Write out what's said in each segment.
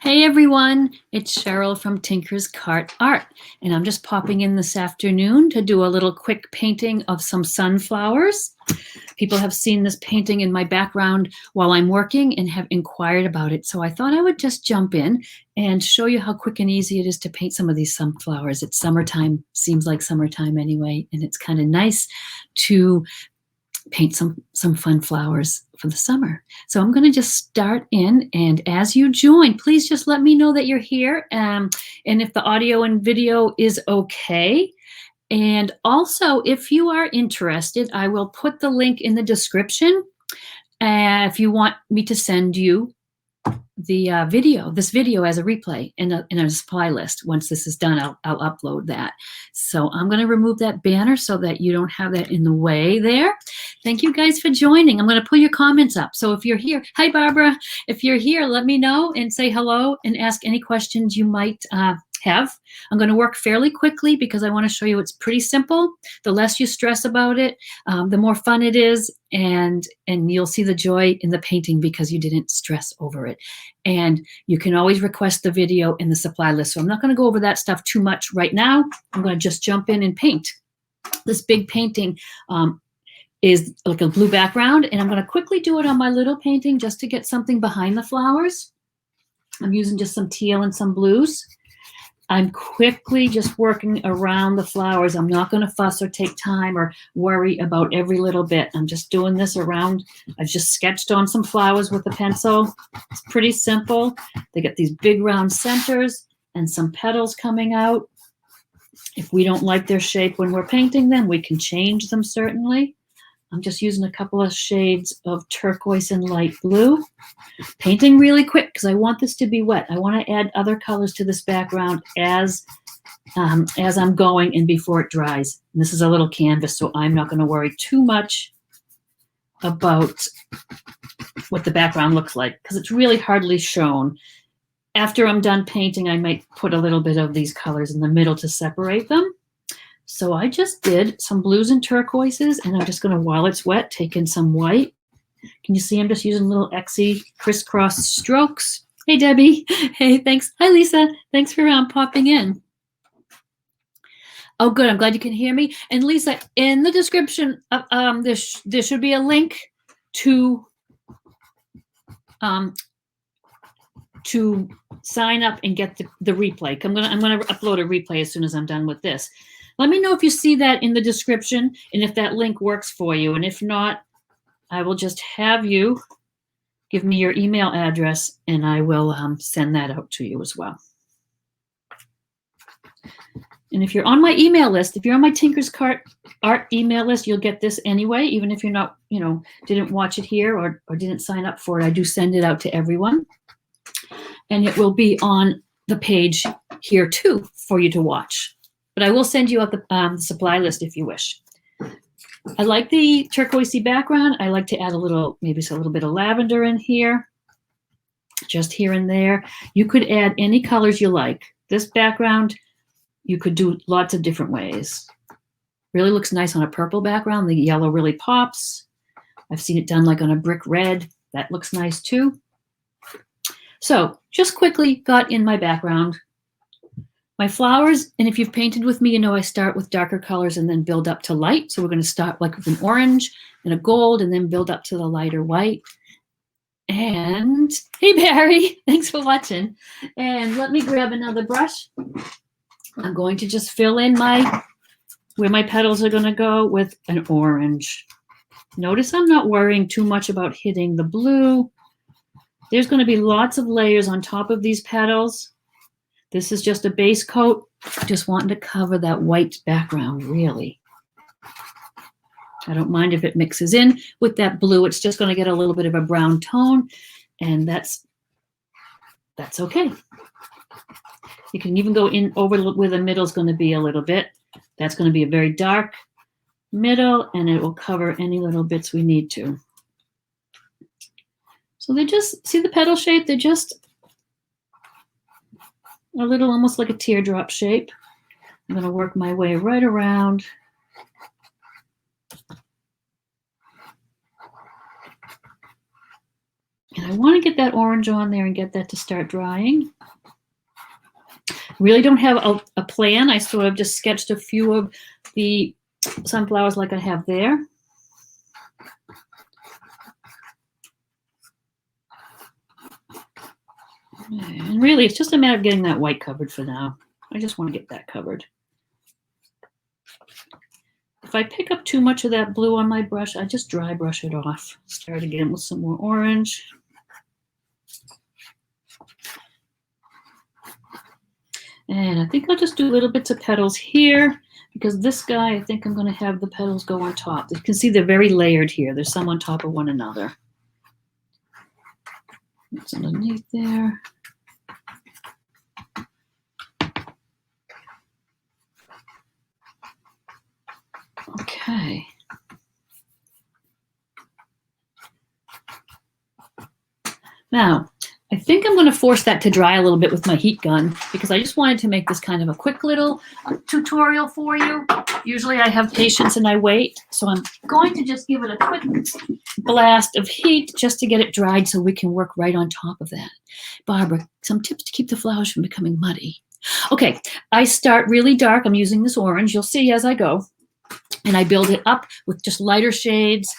Hey everyone, it's Cheryl from Tinker's Cart Art, and I'm just popping in this afternoon to do a little quick painting of some sunflowers. People have seen this painting in my background while I'm working and have inquired about it, so I thought I would just jump in and show you how quick and easy it is to paint some of these sunflowers. It's summertime, seems like summertime anyway, and it's kind of nice to paint some fun flowers for the summer. So I'm going to just start in, and as you join, please just let me know that you're here, and if the audio and video is okay. And also, if you are interested, I will put the link in the description if you want me to send you the this video as a replay in a supply list. Once this is done, I'll upload that. So I'm going to remove that banner so that you don't have that in the way there. Thank you guys for joining. I'm going to pull your comments up. So if you're here, hi Barbara, if you're here, let me know and say hello and ask any questions you might have. I'm going to work fairly quickly because I want to show you it's pretty simple. The less you stress about it, the more fun it is, and you'll see the joy in the painting because you didn't stress over it. And you can always request the video in the supply list. So I'm not going to go over that stuff too much right now. I'm going to just jump in and paint. This big painting is like a blue background, and I'm going to quickly do it on my little painting just to get something behind the flowers. I'm using just some teal and some blues. I'm quickly just working around the flowers. I'm not going to fuss or take time or worry about every little bit. I'm just doing this around. I've just sketched on some flowers with a pencil. It's pretty simple. They get these big round centers and some petals coming out. If we don't like their shape when we're painting them, we can change them certainly. I'm just using a couple of shades of turquoise and light blue. Painting really quick because I want this to be wet. I want to add other colors to this background as I'm going and before it dries. And this is a little canvas, so I'm not going to worry too much about what the background looks like because it's really hardly shown. After I'm done painting, I might put a little bit of these colors in the middle to separate them. So I just did some blues and turquoises, and I'm just going to, while it's wet, take in some white. Can you see I'm just using little Xy crisscross strokes? Hey, Debbie. Hey, thanks. Hi, Lisa. Thanks for popping in. Oh, good. I'm glad you can hear me. And Lisa, in the description, there should be a link to sign up and get the replay. I'm gonna upload a replay as soon as I'm done with this. Let me know if you see that in the description and if that link works for you. And if not, I will just have you give me your email address and I will send that out to you as well. And if you're on my email list, if you're on my Tinker's Cart Art email list, you'll get this anyway, even if you're not, didn't watch it here or didn't sign up for it. I do send it out to everyone. And it will be on the page here too for you to watch. But I will send you out the supply list if you wish. I like the turquoisey background. I like to add maybe a little bit of lavender in here, just here and there. You could add any colors you like. This background, you could do lots of different ways. Really looks nice on a purple background. The yellow really pops. I've seen it done like on a brick red. That looks nice too. So just quickly got in my background. My flowers, and if you've painted with me, you know I start with darker colors and then build up to light. So we're going to start like with an orange and a gold and then build up to the lighter white. And hey, Barry, thanks for watching. And let me grab another brush. I'm going to just fill in where my petals are going to go with an orange. Notice I'm not worrying too much about hitting the blue. There's going to be lots of layers on top of these petals. This is just a base coat, just wanting to cover that white background, really. I don't mind if it mixes in with that blue. It's just going to get a little bit of a brown tone, and that's okay. You can even go in over where the middle is going to be a little bit. That's going to be a very dark middle, and it will cover any little bits we need to. So they just, see the petal shape? They're just a little, almost like a teardrop shape. I'm going to work my way right around. And I want to get that orange on there and get that to start drying. Really don't have a plan. I sort of just sketched a few of the sunflowers like I have there. And really, it's just a matter of getting that white covered for now. I just want to get that covered. If I pick up too much of that blue on my brush, I just dry brush it off. Start again with some more orange. And I think I'll just do little bits of petals here because this guy, I think I'm going to have the petals go on top. You can see they're very layered here. There's some on top of one another. It's underneath there. Okay. Now, I think I'm going to force that to dry a little bit with my heat gun because I just wanted to make this kind of a quick little tutorial for you. Usually I have patience and I wait, so I'm going to just give it a quick blast of heat just to get it dried so we can work right on top of that. Barbara, some tips to keep the flowers from becoming muddy. Okay, I start really dark. I'm using this orange. You'll see as I go. And I build it up with just lighter shades.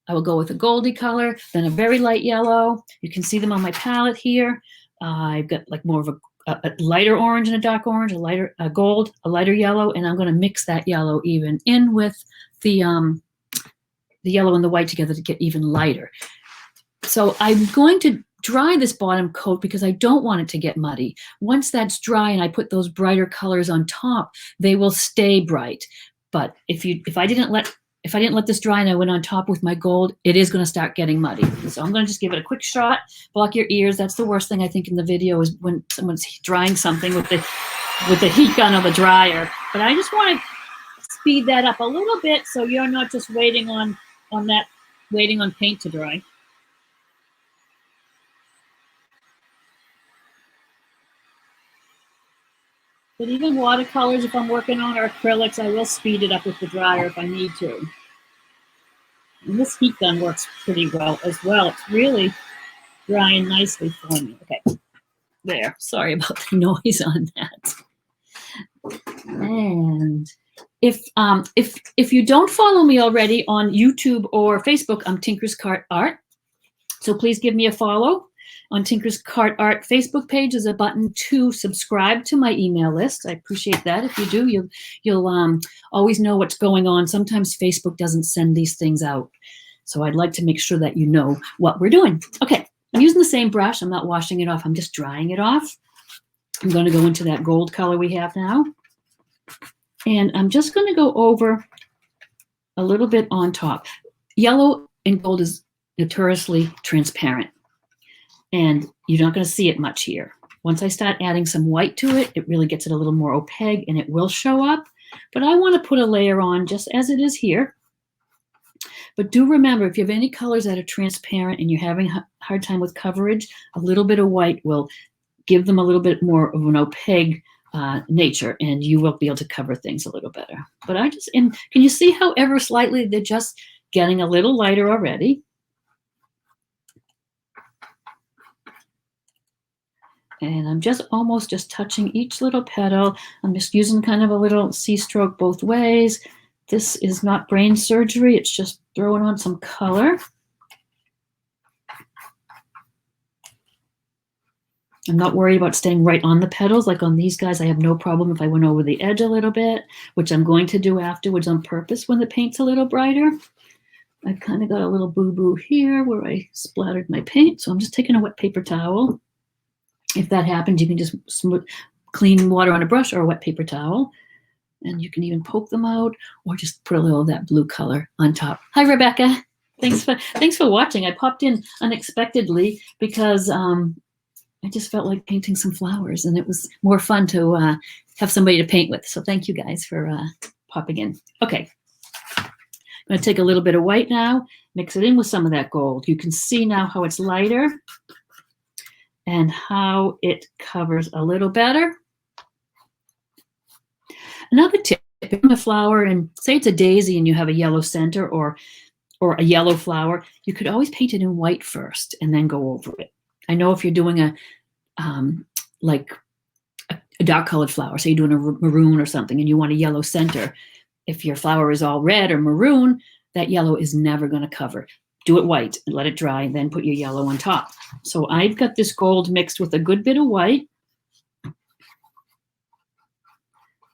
I will go with a goldy color, then a very light yellow. You can see them on my palette here. I've got like more of a lighter orange and a dark orange, a lighter gold, a lighter yellow, and I'm going to mix that yellow even in with the yellow and the white together to get even lighter. So I'm going to dry this bottom coat because I don't want it to get muddy. Once that's dry and I put those brighter colors on top, they will stay bright. But if I didn't let this dry and I went on top with my gold, it is going to start getting muddy. So I'm going to just give it a quick shot. Block your ears. That's the worst thing I think in the video is when someone's drying something with the heat gun or the dryer. But I just want to speed that up a little bit so you're not just waiting on paint to dry. But even watercolors, if I'm working on, or acrylics, I will speed it up with the dryer if I need to. And this heat gun works pretty well as well. It's really drying nicely for me. Okay, there. Sorry about the noise on that. And if you don't follow me already on YouTube or Facebook, I'm Tinker's Cart Art. So please give me a follow. On Tinker's Cart Art Facebook page is a button to subscribe to my email list. I appreciate that. If you do, you'll always know what's going on. Sometimes Facebook doesn't send these things out. So I'd like to make sure that you know what we're doing. Okay, I'm using the same brush. I'm not washing it off. I'm just drying it off. I'm going to go into that gold color we have now. And I'm just going to go over a little bit on top. Yellow and gold is notoriously transparent. And you're not going to see it much here. Once I start adding some white to it, it really gets it a little more opaque and it will show up. But I want to put a layer on just as it is here. But do remember, if you have any colors that are transparent and you're having a hard time with coverage, a little bit of white will give them a little bit more of an opaque nature, and you will be able to cover things a little better. But can you see how ever slightly they're just getting a little lighter already? And I'm just almost just touching each little petal. I'm just using kind of a little C-stroke both ways. This is not brain surgery. It's just throwing on some color. I'm not worried about staying right on the petals. Like on these guys, I have no problem if I went over the edge a little bit, which I'm going to do afterwards on purpose when the paint's a little brighter. I've kind of got a little boo-boo here where I splattered my paint. So I'm just taking a wet paper towel. If that happens, you can just clean water on a brush or a wet paper towel. And you can even poke them out or just put a little of that blue color on top. Hi, Rebecca. Thanks for watching. I popped in unexpectedly because I just felt like painting some flowers, and it was more fun to have somebody to paint with. So thank you guys for popping in. Okay. I'm going to take a little bit of white now, mix it in with some of that gold. You can see now how it's lighter and how it covers a little better. Another tip, if you're on a flower and say it's a daisy and you have a yellow center, or or a yellow flower, you could always paint it in white first and then go over it. I know if you're doing a like a dark colored flower, say you're doing a maroon or something and you want a yellow center, if your flower is all red or maroon, that yellow is never going to cover. Do it white and let it dry and then put your yellow on top. So I've got this gold mixed with a good bit of white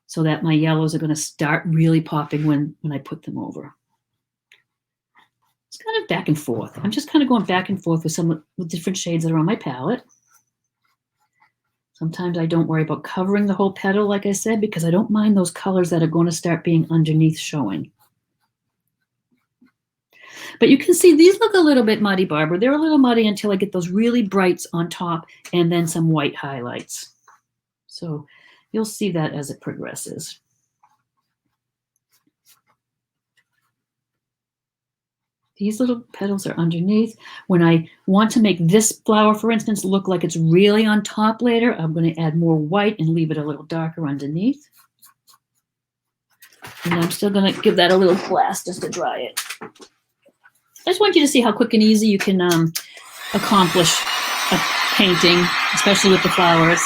so that my yellows are going to start really popping when I put them over. It's kind of back and forth. I'm just kind of going back and forth with different shades that are on my palette. Sometimes I don't worry about covering the whole petal, like I said, because I don't mind those colors that are going to start being underneath showing. But you can see these look a little bit muddy, Barbara. They're a little muddy until I get those really brights on top and then some white highlights. So you'll see that as it progresses. These little petals are underneath. When I want to make this flower, for instance, look like it's really on top later, I'm going to add more white and leave it a little darker underneath. And I'm still going to give that a little blast just to dry it. I just want you to see how quick and easy you can accomplish a painting, especially with the flowers.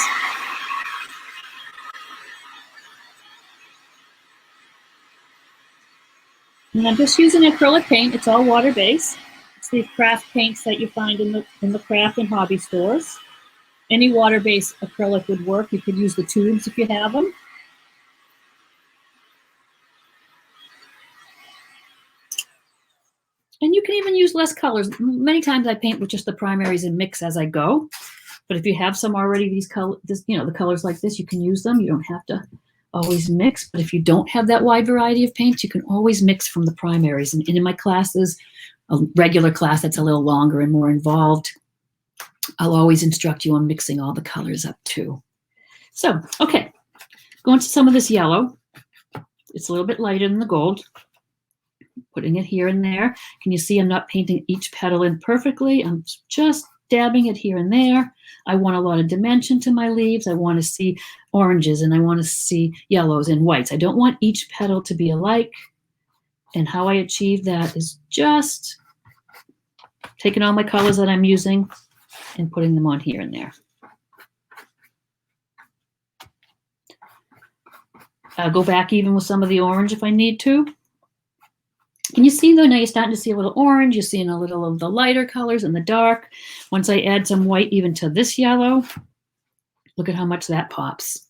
And I'm just using acrylic paint. It's all water-based. It's the craft paints that you find in the craft and hobby stores. Any water-based acrylic would work. You could use the tubes if you have them. And you can even use less colors. Many times I paint with just the primaries and mix as I go. But if you have some already, the colors like this, you can use them. You don't have to always mix. But if you don't have that wide variety of paints, you can always mix from the primaries. And in my classes, a regular class that's a little longer and more involved, I'll always instruct you on mixing all the colors up too. So, okay, going to some of this yellow. It's a little bit lighter than the gold. Putting it here and there. Can you see I'm not painting each petal in perfectly? I'm just dabbing it here and there. I want a lot of dimension to my leaves. I want to see oranges and I want to see yellows and whites. I don't want each petal to be alike. And how I achieve that is just taking all my colors that I'm using and putting them on here and there. I'll go back even with some of the orange if I need to. Can you see though, now you're starting to see a little orange, you're seeing a little of the lighter colors and the dark. Once I add some white even to this yellow, look at how much that pops.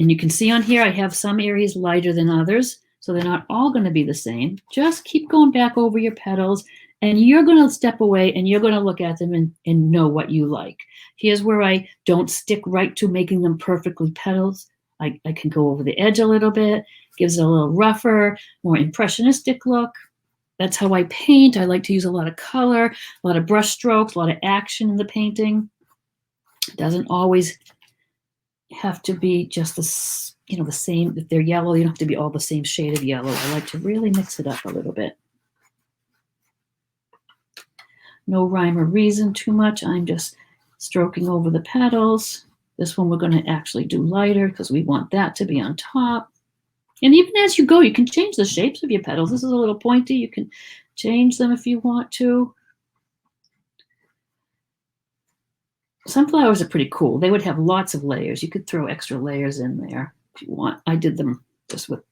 And you can see on here, I have some areas lighter than others, so they're not all gonna be the same. Just keep going back over your petals and you're gonna step away and you're gonna look at them and know what you like. Here's where I don't stick right to making them perfectly petals. I can go over the edge a little bit, gives it a little rougher, more impressionistic look. That's how I paint. I like to use a lot of color, a lot of brush strokes, a lot of action in the painting. It doesn't always have to be just the same. If they're yellow, you don't have to be all the same shade of yellow. I like to really mix it up a little bit. No rhyme or reason too much. I'm just stroking over the petals. This one we're going to actually do lighter because we want that to be on top. And even as you go, you can change the shapes of your petals. This is a little pointy. You can change them if you want to. Some flowers are pretty cool. They would have lots of layers. You could throw extra layers in there if you want. I did them just with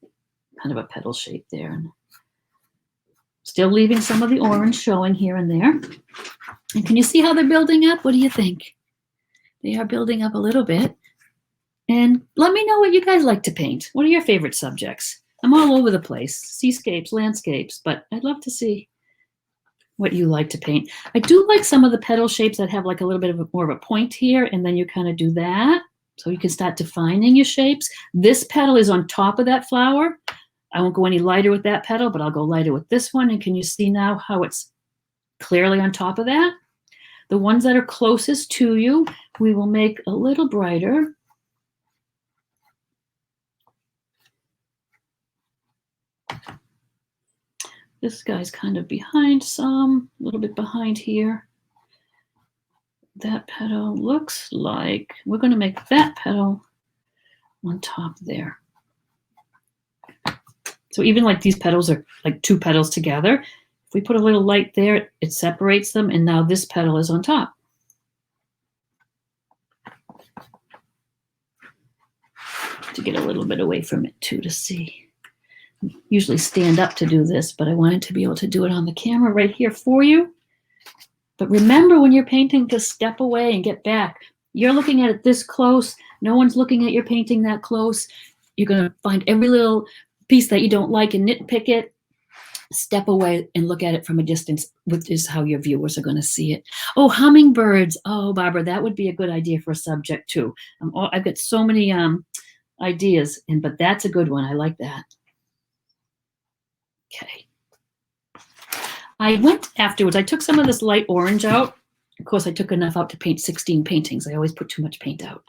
kind of a petal shape there. And still leaving some of the orange showing here and there. And can you see how they're building up? What do you think? They are building up a little bit. And let me know what you guys like to paint. What are your favorite subjects? I'm all over the place. Seascapes, landscapes, but I'd love to see what you like to paint. I do like some of the petal shapes that have like a little bit of more of a point here, and then you kind of do that. So you can start defining your shapes. This petal is on top of that flower. I won't go any lighter with that petal, but I'll go lighter with this one. And can you see now how it's clearly on top of that? The ones that are closest to you, we will make a little brighter. This guy's kind of behind some, a little bit behind here. That petal looks like, we're going to make that petal on top there. So even like these petals are like 2 petals together. If we put a little light there, it separates them, and now this petal is on top. To get a little bit away from it too to see. Usually stand up to do this, but I wanted to be able to do it on the camera right here for you. But remember when you're painting to step away and get back. You're looking at it this close. No one's looking at your painting that close. You're going to find every little piece that you don't like and nitpick it. Step away and look at it from a distance, which is how your viewers are going to see it. Oh, hummingbirds. Oh, Barbara, that would be a good idea for a subject too. I've got so many ideas, but that's a good one. I like that. Okay. I went afterwards. I took some of this light orange out. Of course, I took enough out to paint 16 paintings. I always put too much paint out.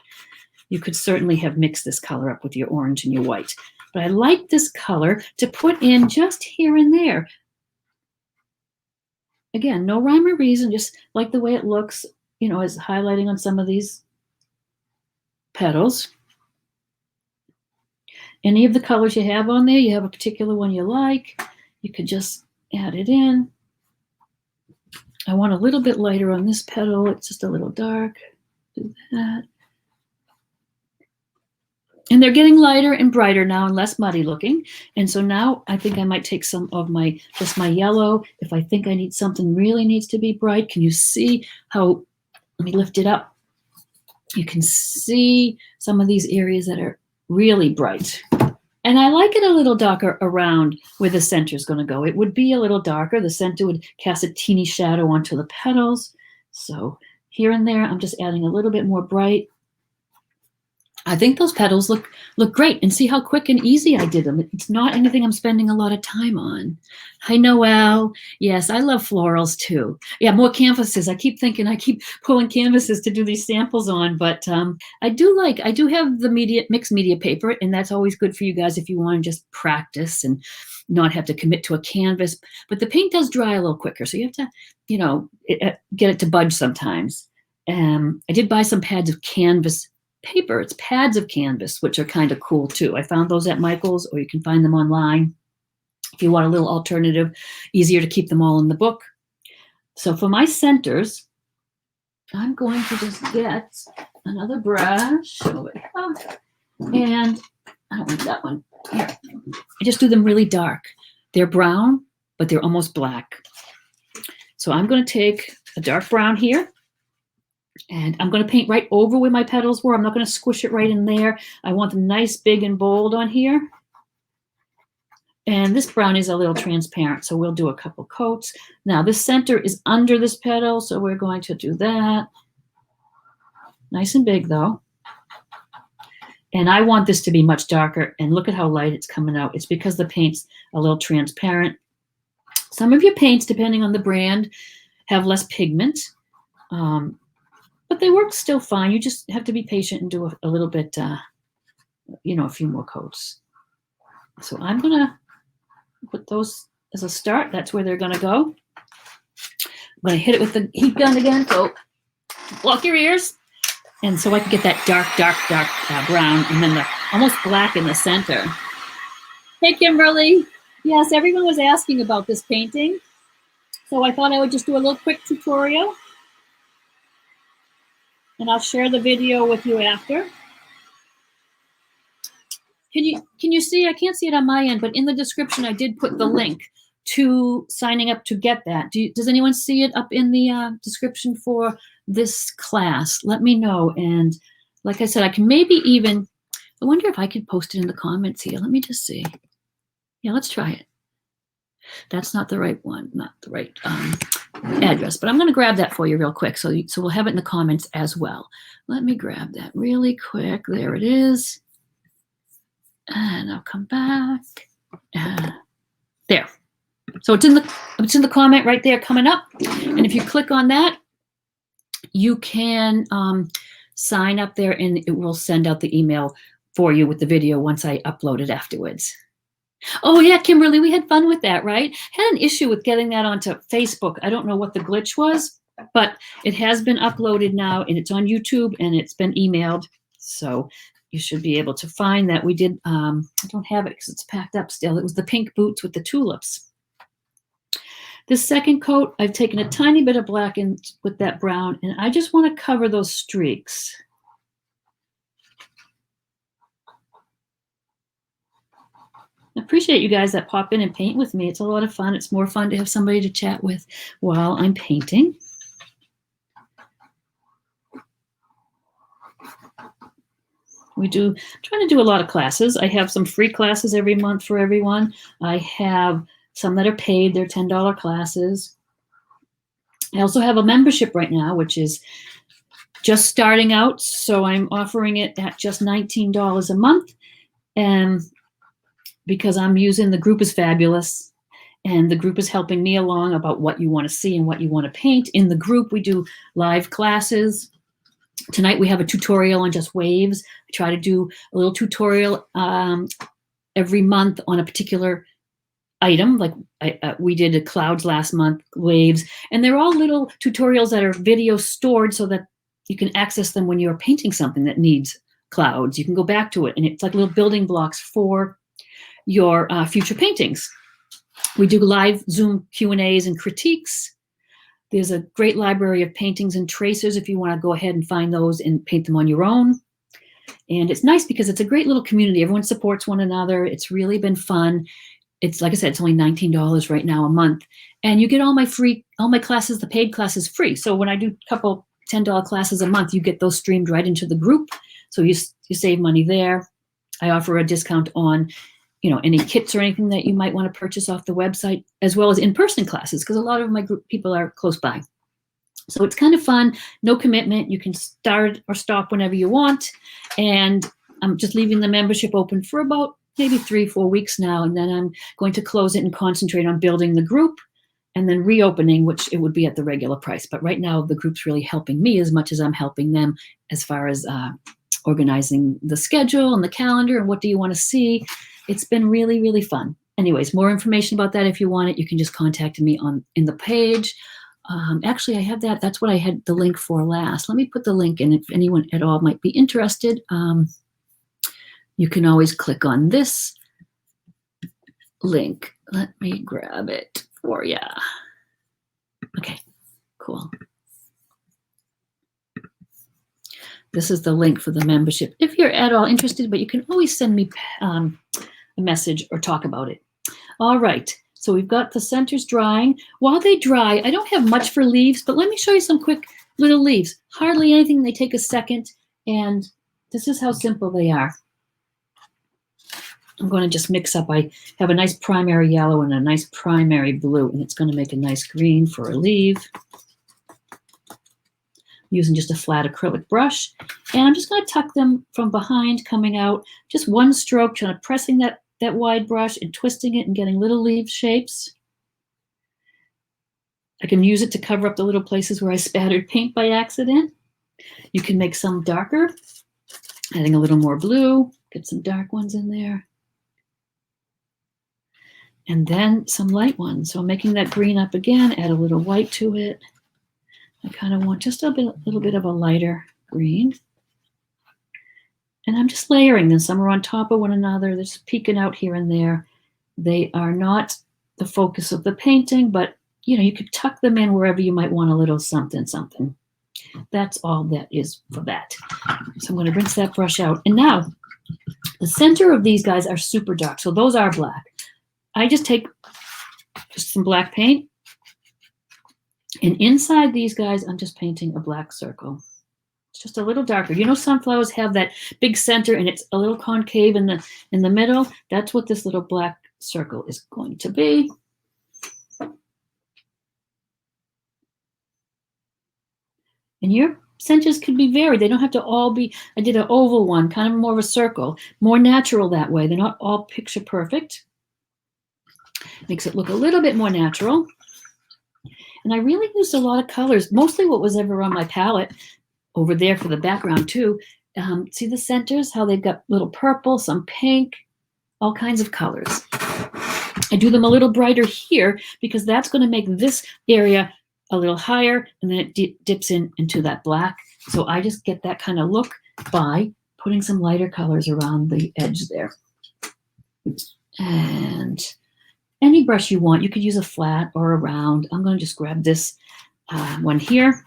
You could certainly have mixed this color up with your orange and your white. But I like this color to put in just here and there. Again, no rhyme or reason, just like the way it looks, you know, as highlighting on some of these petals. Any of the colors you have on there, you have a particular one you like, you could just add it in. I want a little bit lighter on this petal. It's just a little dark. Do that. And they're getting lighter and brighter now and less muddy looking. And so now I think I might take some of my, just my yellow. If I think I need something really needs to be bright, can you see how, let me lift it up. You can see some of these areas that are really bright. And I like it a little darker around where the center is going to go. It would be a little darker. The center would cast a teeny shadow onto the petals. So here and there, I'm just adding a little bit more bright. I think those petals look great, and see how quick and easy I did them. It's not anything I'm spending a lot of time on. Hi, Noelle. Yes, I love florals too. Yeah, more canvases. I keep thinking I keep pulling canvases to do these samples on, but I do have the mixed media paper, and that's always good for you guys if you want to just practice and not have to commit to a canvas. But the paint does dry a little quicker, so you have to, you know, get it to budge sometimes. I did buy some pads of canvas paper. It's pads of canvas, which are kind of cool too. I found those at Michael's, or you can find them online if you want a little alternative, easier to keep them all in the book. So for my centers, I'm going to just get another brush over here. And I don't want that one. Here. I just do them really dark. They're brown, but they're almost black. So I'm going to take a dark brown here. And I'm going to paint right over where my petals were. I'm not going to squish it right in there. I want them nice, big, and bold on here. And this brown is a little transparent, so we'll do a couple coats. Now, this center is under this petal, so we're going to do that. Nice and big, though. And I want this to be much darker, and look at how light it's coming out. It's because the paint's a little transparent. Some of your paints, depending on the brand, have less pigment. But they work still fine. You just have to be patient and do a little bit, you know, a few more coats. So I'm going to put those as a start. That's where they're going to go. I'm going to hit it with the heat gun again. So block your ears. And so I can get that dark brown, and then the almost black in the center. Hey, Kimberly. Yes, everyone was asking about this painting. So I thought I would just do a little quick tutorial. And I'll share the video with you after. Can you see? I can't see it on my end, but in the description I did put the link to signing up to get that. Does anyone see it up in the description for this class? Let me know. And like I said, I can maybe even, I wonder if I could post it in the comments here. Let me just see. Yeah, let's try it. That's not the right one, not the right address, but I'm going to grab that for you real quick. So we'll have it in the comments as well. Let me grab that really quick. There it is. And I'll come back. There. So it's in the comment right there coming up. And if you click on that, you can sign up there, and it will send out the email for you with the video once I upload it afterwards. Oh yeah, Kimberly, we had fun with that, right? Had an issue with getting that onto Facebook. I don't know what the glitch was, but it has been uploaded now, and it's on YouTube, and it's been emailed. So you should be able to find that. We did, I don't have it because it's packed up still. It was the pink boots with the tulips. This second coat, I've taken a tiny bit of black in with that brown, and I just want to cover those streaks. I appreciate you guys that pop in and paint with me. It's a lot of fun. It's more fun to have somebody to chat with while I'm painting. I'm trying to do a lot of classes. I have some free classes every month for everyone. I have some that are paid. They're $10 classes. I also have a membership right now, which is just starting out. So I'm offering it at just $19 a month. And because I'm using the group is fabulous. And the group is helping me along about what you want to see and what you want to paint. In the group, we do live classes. Tonight we have a tutorial on just waves. I try to do a little tutorial every month on a particular item. Like we did clouds last month, waves, and they're all little tutorials that are video stored so that you can access them when you're painting something that needs clouds. You can go back to it, and it's like little building blocks for your future paintings. We do live Zoom Q&As and critiques. There's a great library of paintings and tracers if you want to go ahead and find those and paint them on your own. And it's nice because it's a great little community. Everyone supports one another. It's really been fun. It's like I said, it's only $19 right now a month. And you get all my classes, the paid classes free. So when I do a couple $10 classes a month, you get those streamed right into the group. So you save money there. I offer a discount on any kits or anything that you might want to purchase off the website, as well as in-person classes, because a lot of my group people are close by. So it's kind of fun, no commitment. You can start or stop whenever you want. And I'm just leaving the membership open for about maybe 3-4 weeks now. And then I'm going to close it and concentrate on building the group and then reopening, which it would be at the regular price. But right now the group's really helping me as much as I'm helping them as far as organizing the schedule and the calendar and what do you want to see. It's been really, really fun. Anyways, more information about that if you want it, you can just contact me in the page. Actually, I have that. That's what I had the link for last. Let me put the link in if anyone at all might be interested. You can always click on this link. Let me grab it for you. Okay, cool. This is the link for the membership if you're at all interested, but you can always send me a message or talk about it. All right, so we've got the centers drying. While they dry, I don't have much for leaves, but let me show you some quick little leaves. Hardly anything, they take a second, and this is how simple they are. I'm going to just mix up. I have a nice primary yellow and a nice primary blue, and it's going to make a nice green for a leaf. Using just a flat acrylic brush. And I'm just going to tuck them from behind, coming out, just one stroke, trying to pressing that wide brush and twisting it and getting little leaf shapes. I can use it to cover up the little places where I spattered paint by accident. You can make some darker, adding a little more blue, get some dark ones in there. And then some light ones. So I'm making that green up again, add a little white to it. I kind of want just a little bit of a lighter green. And I'm just layering them. Some are on top of one another. They're just peeking out here and there. They are not the focus of the painting, but you could tuck them in wherever you might want a little something, something. That's all that is for that. So I'm going to rinse that brush out. And now the center of these guys are super dark. So those are black. I just take just some black paint. And inside these guys, I'm just painting a black circle. It's just a little darker. Sunflowers have that big center and it's a little concave in the middle. That's what this little black circle is going to be. And your centers could be varied. They don't have to all be, I did an oval one, kind of more of a circle, more natural that way. They're not all picture perfect. Makes it look a little bit more natural. And I really used a lot of colors, mostly what was ever on my palette over there for the background too. See the centers, how they've got little purple, some pink, all kinds of colors. I do them a little brighter here because that's going to make this area a little higher, and then it dips into that black. So I just get that kind of look by putting some lighter colors around the edge there. And any brush you want, you could use a flat or a round. I'm going to just grab this one here,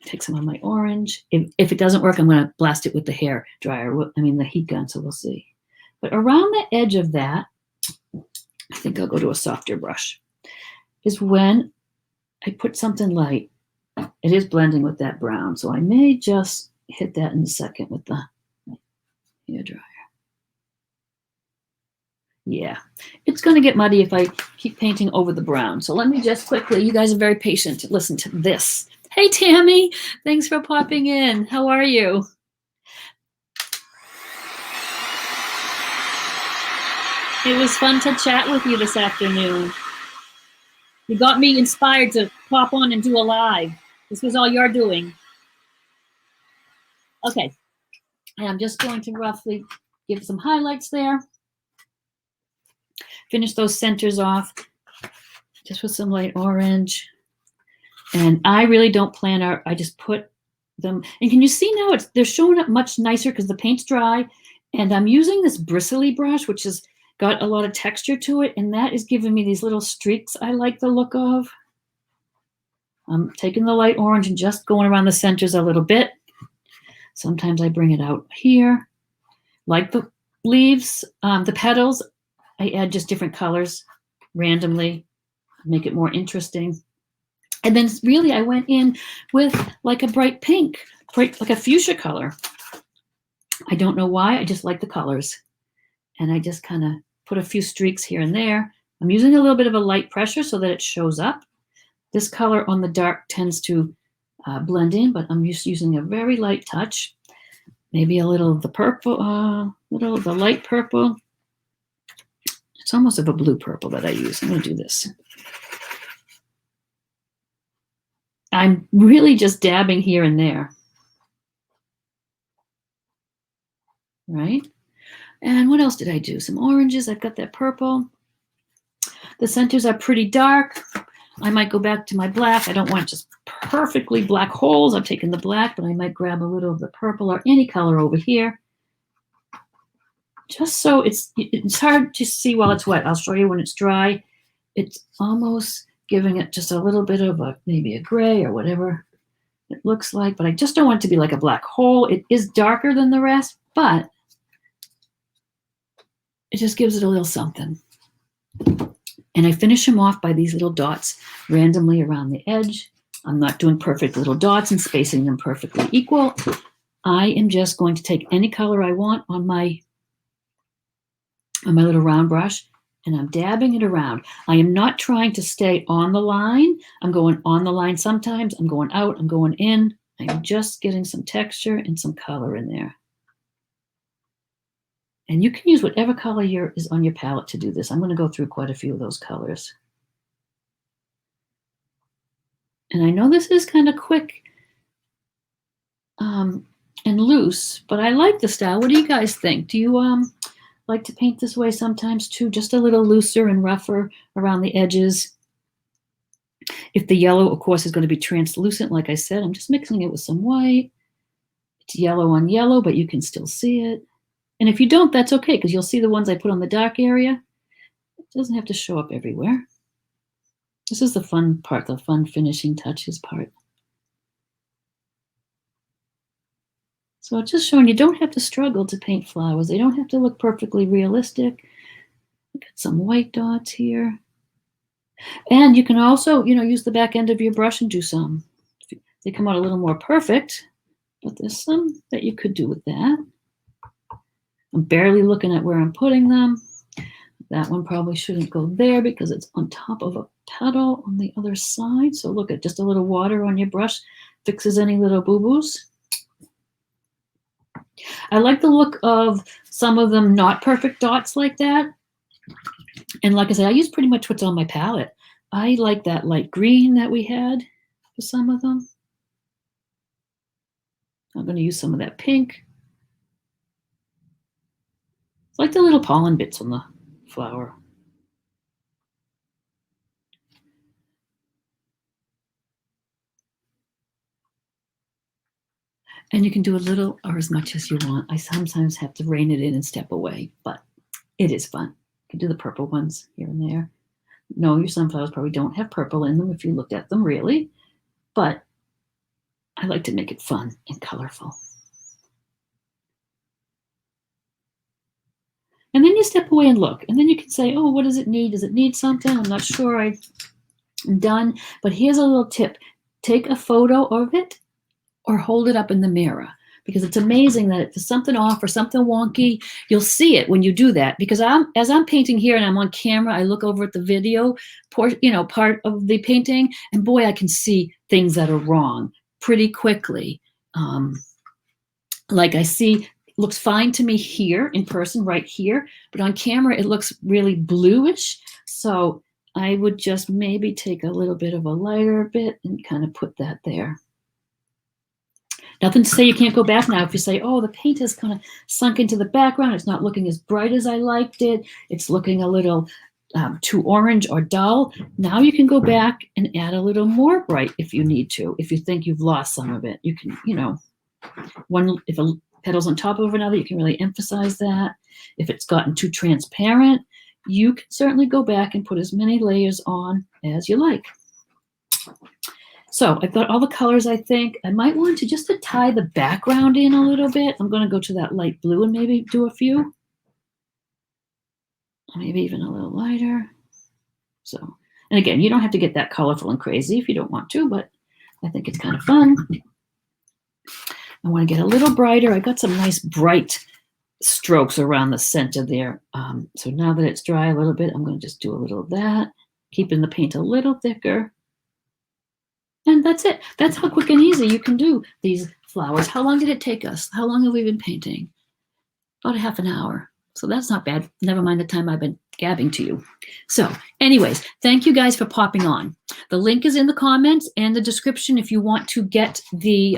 take some of my orange. If it doesn't work, I'm going to blast it with the hair dryer, the heat gun, so we'll see. But around the edge of that, I think I'll go to a softer brush, is when I put something light. It is blending with that brown, so I may just hit that in a second with the hair dryer. Yeah, it's going to get muddy if I keep painting over the brown. So let me just quickly, you guys are very patient, listen to this. Hey, Tammy, thanks for popping in. How are you? It was fun to chat with you this afternoon. You got me inspired to pop on and do a live. This was all you're doing. Okay, and I'm just going to roughly give some highlights there. Finish those centers off just with some light orange. And I really don't plan out, I just put them. And can you see now they're showing up much nicer because the paint's dry. And I'm using this bristly brush, which has got a lot of texture to it. And that is giving me these little streaks I like the look of. I'm taking the light orange and just going around the centers a little bit. Sometimes I bring it out here. Like the leaves, the petals, I add just different colors randomly, make it more interesting. And then really I went in with like a bright pink, like a fuchsia color. I don't know why, I just like the colors. And I just kind of put a few streaks here and there. I'm using a little bit of a light pressure so that it shows up. This color on the dark tends to blend in, but I'm just using a very light touch. Maybe a little of the purple, little of the light purple. It's almost of a blue purple that I use. I'm going to do this. I'm really just dabbing here and there. Right? And what else did I do? Some oranges. I've got that purple. The centers are pretty dark. I might go back to my black. I don't want just perfectly black holes. I've taken the black, but I might grab a little of the purple or any color over here. Just so it's hard to see while it's wet. I'll show you when it's dry. It's almost giving it just a little bit of maybe a gray or whatever it looks like, but I just don't want it to be like a black hole. It is darker than the rest, but it just gives it a little something. And I finish them off by these little dots randomly around the edge. I'm not doing perfect little dots and spacing them perfectly equal. I am just going to take any color I want on my little round brush, and I'm dabbing it around. I am not trying to stay on the line. I'm going on the line sometimes. I'm going out. I'm going in. I'm just getting some texture and some color in there. And you can use whatever color is on your palette to do this. I'm going to go through quite a few of those colors. And I know this is kind of quick and loose, but I like the style. What do you guys think? Do you like to paint this way sometimes too? Just a little looser and rougher around the edges. If the yellow, of course, is going to be translucent, like I said, I'm just mixing it with some white. It's yellow on yellow, but you can still see it. And if you don't, that's okay, because you'll see the ones I put on the dark area. It doesn't have to show up everywhere. This is the fun part, the fun finishing touches part. So it's just showing you don't have to struggle to paint flowers. They don't have to look perfectly realistic. Got some white dots here. And you can also, use the back end of your brush and do some. They come out a little more perfect, but there's some that you could do with that. I'm barely looking at where I'm putting them. That one probably shouldn't go there because it's on top of a petal on the other side. So look at just a little water on your brush fixes any little boo-boos. I like the look of some of them not perfect dots like that. And like I said, I use pretty much what's on my palette. I like that light green that we had for some of them. I'm going to use some of that pink. It's like the little pollen bits on the flower. And you can do a little or as much as you want. I sometimes have to rein it in and step away, but it is fun. You can do the purple ones here and there. No, your sunflowers probably don't have purple in them if you looked at them really, but I like to make it fun and colorful. And then you step away and look, and then you can say, oh, what does it need? Does it need something? I'm not sure I'm done, but here's a little tip. Take a photo of it or hold it up in the mirror, because it's amazing that if there's something off or something wonky, you'll see it when you do that. Because as I'm painting here and I'm on camera, I look over at the video part of the painting, and boy, I can see things that are wrong pretty quickly. Like I see, looks fine to me here in person, right here, but on camera it looks really bluish. So I would just maybe take a little bit of a lighter bit and kind of put that there. Nothing to say you can't go back now if you say, oh, the paint has kind of sunk into the background. It's not looking as bright as I liked it. It's looking a little too orange or dull. Now you can go back and add a little more bright if you need to. If you think you've lost some of it, you can, if a petal's on top of another, you can really emphasize that. If it's gotten too transparent, you can certainly go back and put as many layers on as you like. So I've got all the colors, I think. I might want to just to tie the background in a little bit. I'm going to go to that light blue and maybe do a few. Maybe even a little lighter. So, and again, you don't have to get that colorful and crazy if you don't want to, but I think it's kind of fun. I want to get a little brighter. I got some nice bright strokes around the center there. So now that it's dry a little bit, I'm going to just do a little of that, keeping the paint a little thicker. And that's it. That's how quick and easy you can do these flowers. How long did it take us? How long have we been painting? About a half an hour. So that's not bad. Never mind the time I've been gabbing to you. So anyways, thank you guys for popping on. The link is in the comments and the description if you want to get the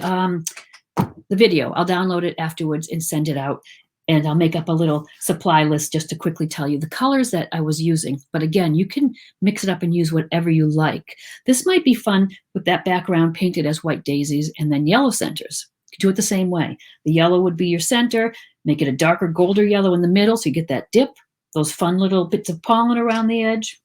video. I'll download it afterwards and send it out. And I'll make up a little supply list just to quickly tell you the colors that I was using. But again, you can mix it up and use whatever you like. This might be fun with that background painted as white daisies and then yellow centers. You can do it the same way. The yellow would be your center. Make it a darker golder yellow in the middle so you get that dip, those fun little bits of pollen around the edge.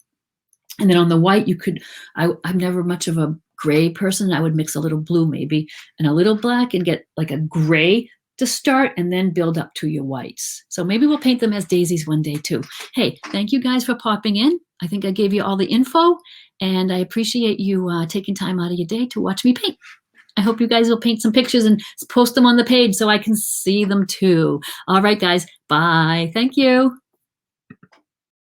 And then on the white, you could, I'm never much of a gray person. I would mix a little blue maybe and a little black and get like a gray to start and then build up to your whites. So maybe we'll paint them as daisies one day too. Hey, thank you guys for popping in. I think I gave you all the info and I appreciate you taking time out of your day to watch me paint. I hope you guys will paint some pictures and post them on the page so I can see them too. All right, guys. Bye. Thank you.